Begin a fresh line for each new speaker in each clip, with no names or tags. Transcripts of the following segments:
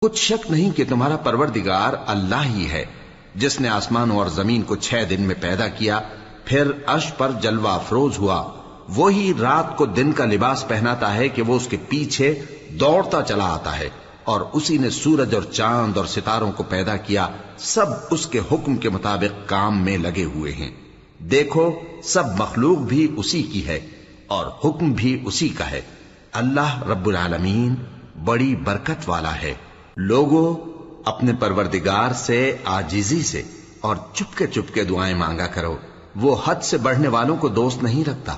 کچھ شک نہیں کہ تمہارا پروردگار اللہ ہی ہے جس نے آسمانوں اور زمین کو 6 دن میں پیدا کیا، پھر عرش پر جلوہ افروز ہوا۔ وہی رات کو دن کا لباس پہناتا ہے کہ وہ اس کے پیچھے دوڑتا چلا آتا ہے، اور اسی نے سورج اور چاند اور ستاروں کو پیدا کیا، سب اس کے حکم کے مطابق کام میں لگے ہوئے ہیں۔ دیکھو سب مخلوق بھی اسی کی ہے اور حکم بھی اسی کا ہے۔ اللہ رب العالمین بڑی برکت والا ہے۔ لوگوں اپنے پروردگار سے عاجزی سے اور چپکے دعائیں مانگا کرو، وہ حد سے بڑھنے والوں کو دوست نہیں رکھتا،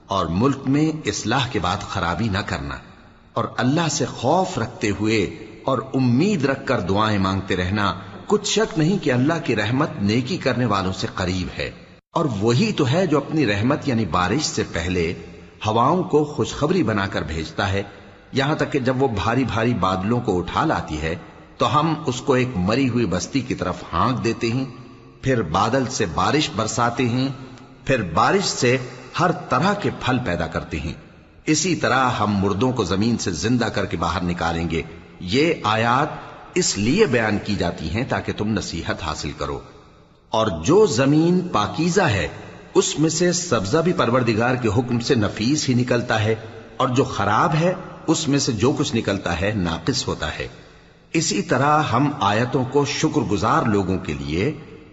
اور ملک میں اصلاح کے بعد خرابی نہ کرنا، اور اللہ سے خوف رکھتے ہوئے اور امید رکھ کر دعائیں مانگتے رہنا۔ کچھ شک نہیں کہ اللہ کی رحمت نیکی کرنے والوں سے قریب ہے، اور وہی تو ہے جو اپنی رحمت یعنی بارش سے پہلے ہواؤں کو خوشخبری بنا کر بھیجتا ہے، یہاں تک کہ جب وہ بھاری بھاری بادلوں کو اٹھا لاتی ہے تو ہم اس کو ایک مری ہوئی بستی کی طرف ہانک دیتے ہیں، پھر بادل سے بارش برساتے ہیں، پھر بارش سے ہر طرح کے پھل پیدا کرتے ہیں۔ اسی طرح ہم مردوں کو زمین سے زندہ کر کے باہر نکالیں گے۔ یہ آیات اس لیے بیان کی جاتی ہیں تاکہ تم نصیحت حاصل کرو۔ اور جو زمین پاکیزہ ہے اس میں سے سبزہ بھی پروردگار کے حکم سے نفیس ہی نکلتا ہے، اور جو خراب ہے اس میں سے جو کچھ نکلتا ہے ناقص ہوتا ہے۔ اسی طرح ہم آیتوں کو شکر گزار لوگوں کے لیے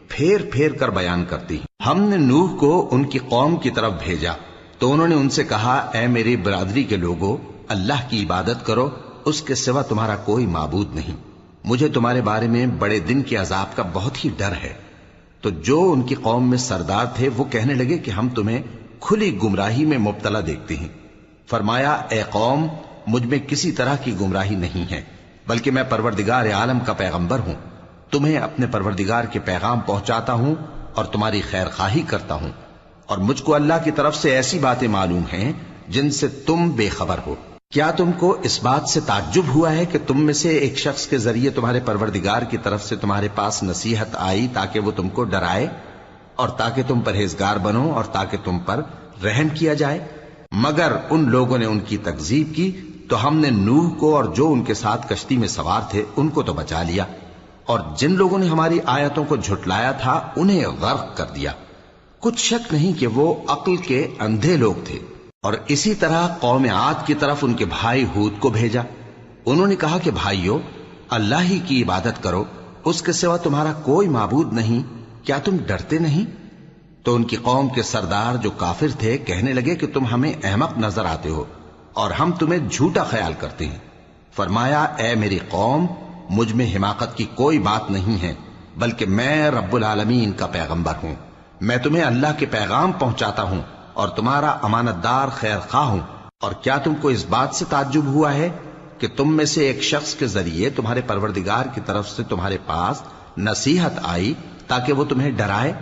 پھیر پھیر کر بیان کرتے ہیں۔ ہم نے نوح کو ان کی قوم کی طرف بھیجا تو انہوں نے ان سے کہا، اے میری برادری کے لوگوں، اللہ کی عبادت کرو، اس کے سوا تمہارا کوئی معبود نہیں۔ مجھے تمہارے بارے میں بڑے دن کے عذاب کا بہت ہی ڈر ہے۔ تو جو ان کی قوم میں سردار تھے وہ کہنے لگے کہ ہم تمہیں کھلی گمراہی میں مبتلا دیکھتے ہیں۔ فرمایا، اے قوم، مجھ میں کسی طرح کی گمراہی نہیں ہے، بلکہ میں پروردگار عالم کا پیغمبر ہوں، تمہیں اپنے پروردگار کے پیغام پہنچاتا ہوں اور تمہاری خیر خواہی کرتا ہوں، اور مجھ کو اللہ کی طرف سے ایسی باتیں معلوم ہیں جن سے تم بے خبر ہو۔ کیا تم کو اس بات سے تعجب ہوا ہے کہ تم میں سے ایک شخص کے ذریعے تمہارے پروردگار کی طرف سے تمہارے پاس نصیحت آئی تاکہ وہ تم کو ڈرائے اور تاکہ تم پرہیزگار بنو اور تاکہ تم پر رحم کیا جائے؟ مگر ان لوگوں نے ان کی تکذیب کی تو ہم نے نوح کو اور جو ان کے ساتھ کشتی میں سوار تھے ان کو تو بچا لیا، اور جن لوگوں نے ہماری آیتوں کو جھٹلایا تھا انہیں غرق کر دیا۔ کچھ شک نہیں کہ وہ عقل کے اندھے لوگ تھے۔ اور اسی طرح قوم عاد کی طرف ان کے بھائی ہود کو بھیجا۔ انہوں نے کہا کہ بھائیو، اللہ ہی کی عبادت کرو، اس کے سوا تمہارا کوئی معبود نہیں، کیا تم ڈرتے نہیں؟ تو ان کی قوم کے سردار جو کافر تھے کہنے لگے کہ تم ہمیں احمق نظر آتے ہو اور ہم تمہیں جھوٹا خیال کرتے ہیں۔ فرمایا، اے میری قوم، مجھ میں حماقت کی کوئی بات نہیں ہے، بلکہ میں رب العالمین کا پیغمبر ہوں۔ میں تمہیں اللہ کے پیغام پہنچاتا ہوں اور تمہارا امانت دار خیر خواہ ہوں۔ اور کیا تم کو اس بات سے تعجب ہوا ہے کہ تم میں سے ایک شخص کے ذریعے تمہارے پروردگار کی طرف سے تمہارے پاس نصیحت آئی تاکہ وہ تمہیں ڈرائے؟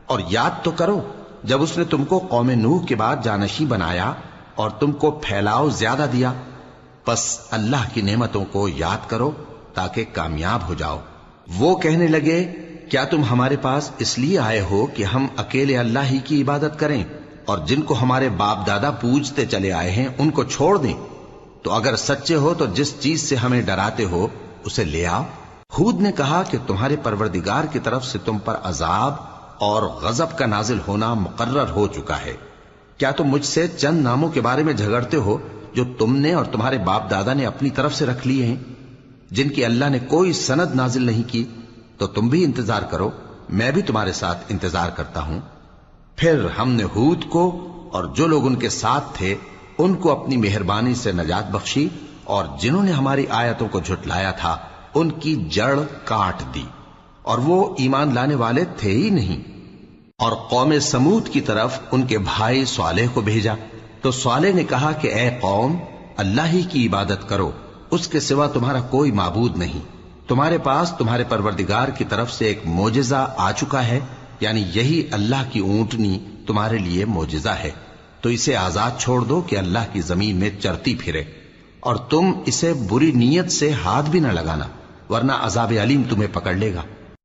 اور یاد تو کرو جب اس نے تم کو قوم نوح کے بعد جانشین بنایا اور تم کو پھیلاؤ زیادہ دیا، پس اللہ کی نعمتوں کو یاد کرو تاکہ کامیاب ہو جاؤ۔ وہ کہنے لگے، کیا تم ہمارے پاس اس لیے آئے ہو کہ ہم اکیلے اللہ ہی کی عبادت کریں اور جن کو ہمارے باپ دادا پوجتے چلے آئے ہیں ان کو چھوڑ دیں؟ تو اگر سچے ہو تو جس چیز سے ہمیں ڈراتے ہو اسے لے آؤ۔ ہود نے کہا کہ تمہارے پروردگار کی طرف سے تم پر عذاب اور غضب کا نازل ہونا مقرر ہو چکا ہے۔ کیا تم مجھ سے چند ناموں کے بارے میں جھگڑتے ہو جو تم نے اور تمہارے باپ دادا نے اپنی طرف سے رکھ لیے ہیں، جن کی اللہ نے کوئی سند نازل نہیں کی؟ تو تم بھی انتظار کرو، میں بھی تمہارے ساتھ انتظار کرتا ہوں۔ پھر ہم نے ہود کو اور جو لوگ ان کے ساتھ تھے ان کو اپنی مہربانی سے نجات بخشی، اور جنہوں نے ہماری آیتوں کو جھٹلایا تھا ان کی جڑ کاٹ دی، اور وہ ایمان لانے والے تھے ہی نہیں۔ اور قوم سمود کی طرف ان کے بھائی صالح کو بھیجا تو صالح نے کہا کہ اے قوم، اللہ ہی کی عبادت کرو، اس کے سوا تمہارا کوئی معبود نہیں۔ تمہارے پاس تمہارے پروردگار کی طرف سے ایک معجزہ آ چکا ہے، یعنی یہی اللہ کی اونٹنی تمہارے لیے معجزہ ہے، تو اسے آزاد چھوڑ دو کہ اللہ کی زمین میں چرتی پھرے، اور تم اسے بری نیت سے ہاتھ بھی نہ لگانا، ورنہ عذاب علیم تمہیں پکڑ لے گا۔